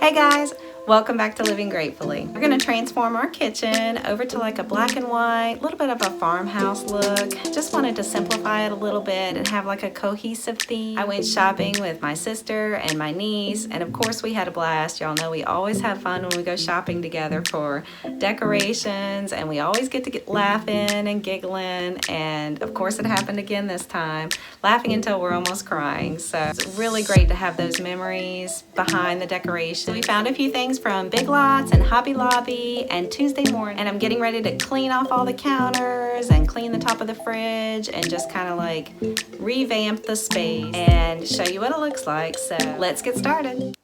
Hey guys, welcome back to Living Gratefully. We're gonna transform our kitchen over to like a black and white, little bit of a farmhouse look. Just wanted to simplify it a little bit and have like a cohesive theme. I went shopping with my sister and my niece, and of course we had a blast. Y'all know we always have fun when we go shopping together for decorations, and we always get to get laughing and giggling, and of course it happened again this time, laughing until we're almost crying. So it's really great to have those memories behind the decoration. We found a few things from Big Lots and Hobby Lobby and Tuesday morning, and I'm getting ready to clean off all the counters and clean the top of the fridge and just kind of like revamp the space and show you what it looks like. So let's get started.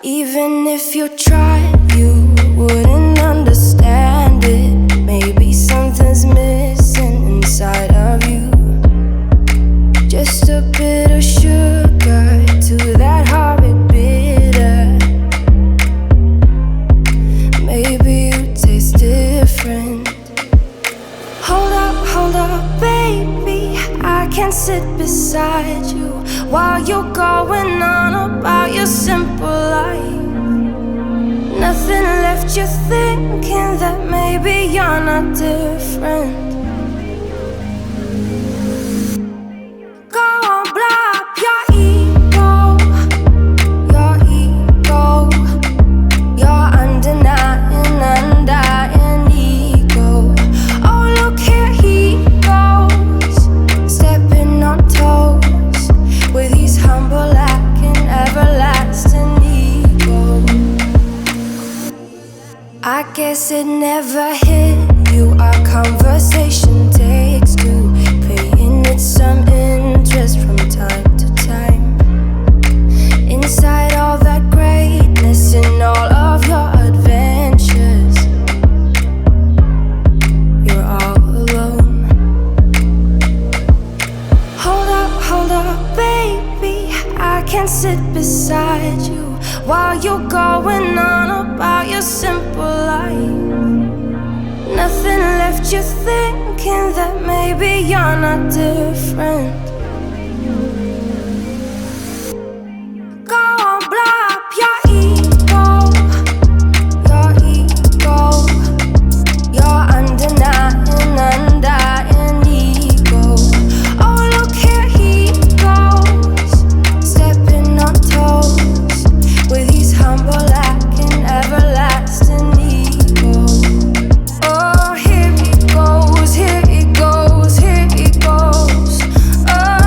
Even if you tried, you wouldn't understand it. Maybe something's missing inside of you. Just a bit of sugar to that horrid bitter. Maybe you taste different. Hold up, baby. I can sit beside you while you're going on about your simple life. Nothing left you thinking that maybe you're not different. Go on, blow up your ego, your undying ego. Oh, look here he goes, stepping on toes with his humble lack and everlasting ego. I guess it never hit you. Our conversation takes two, paying it some interest from time to time. Inside all that greatness and all of your adventures, you're all alone. Hold up, baby. I can sit beside you while you're going on about your simple life. Nothing left you thinking that maybe you're not different. Go on, blow up your ego, your undying ego. Oh, look here he goes, stepping on toes with his humble lack and everlasting ego. Oh, here he goes, here he goes, here he goes. Oh.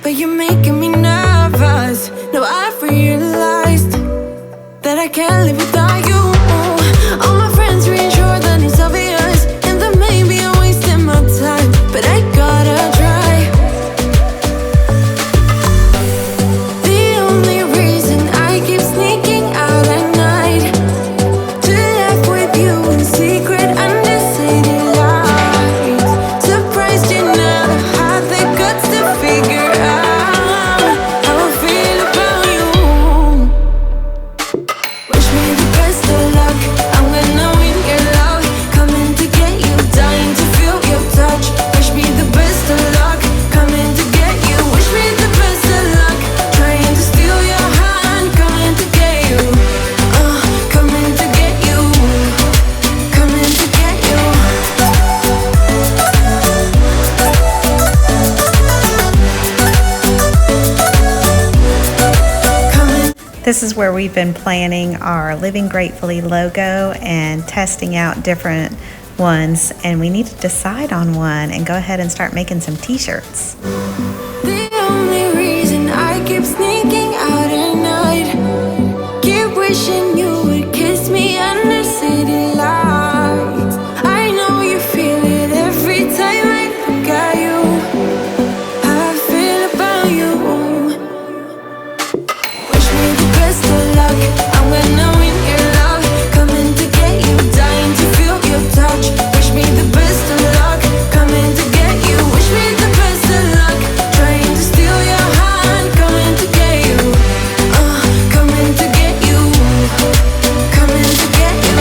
but you're making me nervous. No, I've realized that I can't live without you. All my friends reassure that it's obvious, and that maybe I'm wasting my time, but I gotta try. The only reason I keep sneaking out at night to laugh with you in secret under city lights. Surprised you never had the guts to figure out how I feel about you. Wish me the best of luck, I'm gonna win your love. Coming to get you, dying to feel your touch. Wish me the best of luck, coming to get you. Wish me the best of luck, trying to steal your hand. Coming to get you, coming to get you, coming to get you. Coming. This is where we've been planning our Living Gratefully logo and testing out different ones, and we need to decide on one and go ahead and start making some t-shirts. The only reason I keep sneaking out at night, keep wishing you would kiss me under city lights. I know you feel it every time I look at you. How I feel about you. Wish me the best of luck, I'm gonna win your love. Coming to get you, dying to feel your touch. Wish me the best of luck, coming to get you. Wish me the best of luck, trying to steal your hand. Coming to get you, coming to get you, coming to get you.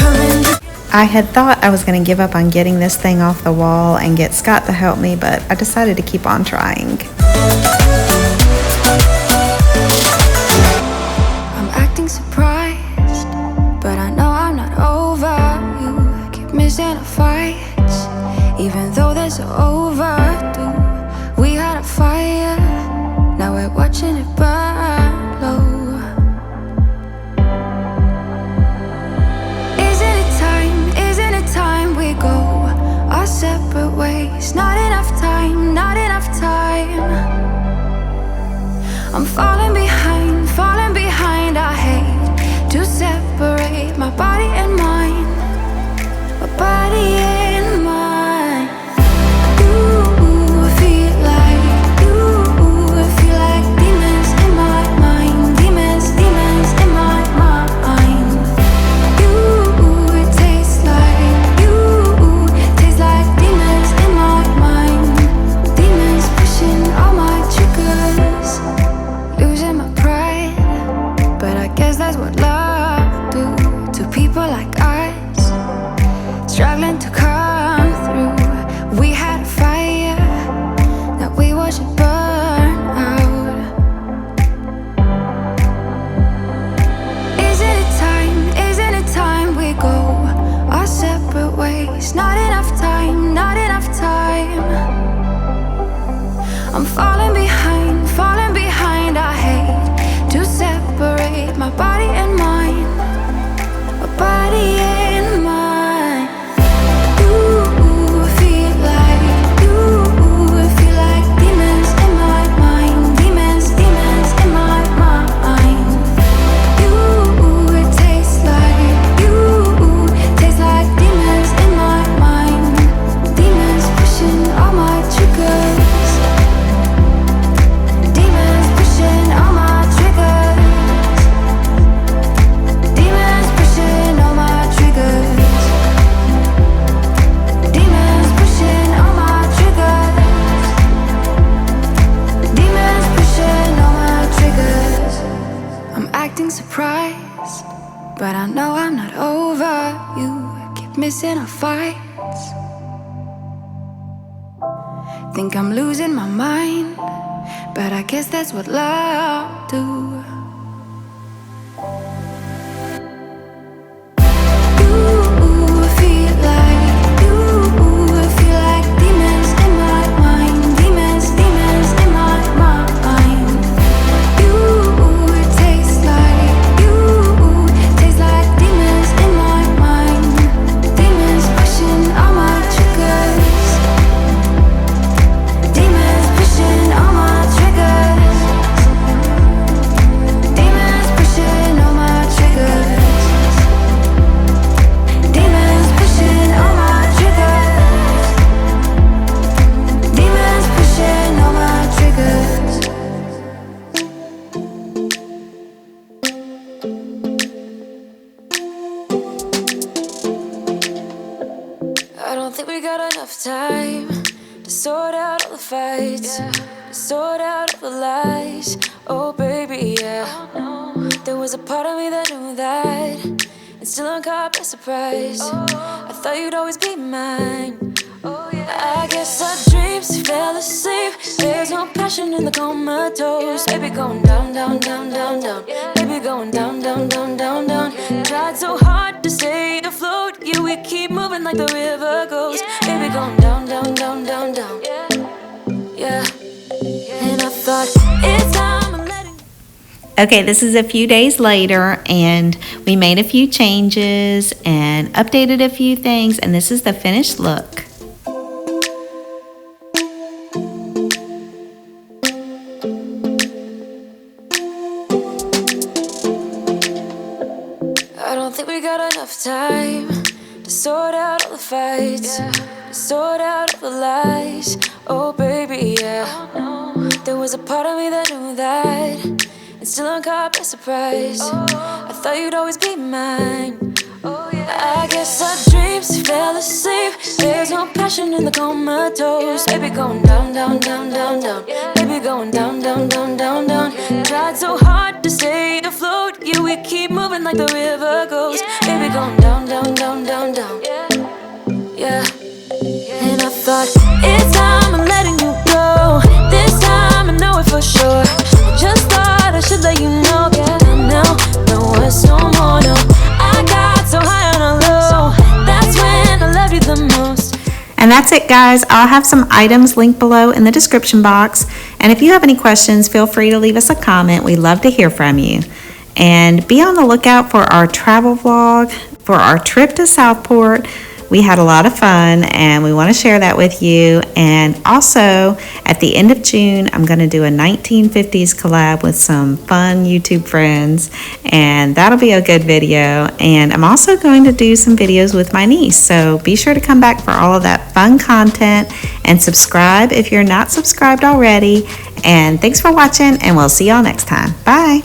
Coming to I had thought I was going to give up on getting this thing off the wall and get Scott to help me, but I decided to keep on trying. I'm acting surprised, but I know I'm not over you. Keep missing our fights, even though they're so overdue. We had a fire, now we're watching it burn low. Isn't it time we go our separate ways? Not enough time, not enough time. I'm falling behind, I hate to separate my body and mind, my body and mind. You feel like demons in my mind, demons in my mind. You taste like demons in my mind, demons pushing all my triggers. Losing my pride, but I guess that's what love do to people like us, struggling to come through. We had a fire that we watched it burn out. Isn't it time we go our separate ways? Not enough time, not enough time. I'm falling behind, I hate to separate my body and mind, my body and mind. You feel like demons in my mind, demons in my mind. You taste like demons in my mind, demons pushing all my triggers. Demons pushing all my triggers. Demons pushing all my triggers. Demons pushing all my triggers. Demons pushing all my triggers. I'm acting surprised, but I know I'm not over you. Keep missing our fights. Think I'm losing my mind, but I guess that's what love do. You feel like demons in my mind, demons in my mind. You taste like demons in my don't think we got enough time to sort out all the fights, to sort out all the lies. Oh baby, yeah. There was a part of me that knew that, and still I'm caught by surprise. I thought you'd always be mine. I guess our dreams fell asleep. There's no passion in the comatose. Baby going down, down, down, down, down. Baby going down, down, down, down, down. Tried so hard to stay afloat. Yeah, we keep moving like the river goes. Baby going down, down, down, down, down. Yeah. And I thought it's time I'm letting. Okay, this is a few days later, and we made a few changes and updated a few things, and this is the finished look. I don't think we got enough time to sort out all the fights, to sort out all the lies. Oh baby, yeah. There was a part of me that knew that, and still I'm caught by surprise. I thought you'd always be mine. I guess our dreams fell asleep. There's no passion in the comatose. Baby going down, down, down, down, down. Baby going down, down, down, down, down. Tried so hard to stay afloat. Yeah, we keep moving like the river goes. Baby going down, down, down, down, down. Yeah. And I thought it's time I'm letting you go. This time I know it for sure. I just thought I should let you know. Yeah, now, no words no more, no. I got so high on a low. That's when I loved you the most. And that's it, guys. I'll have some items linked below in the description box. And if you have any questions, feel free to leave us a comment. We'd love to hear from you. And be on the lookout for our travel vlog for our trip to Southport. We had a lot of fun, and we want to share that with you. And also, at the end of June, I'm going to do a 1950s collab with some fun YouTube friends, and that'll be a good video. And I'm also going to do some videos with my niece, so be sure to come back for all of that fun content, and subscribe if you're not subscribed already. And thanks for watching, and we'll see y'all next time. Bye.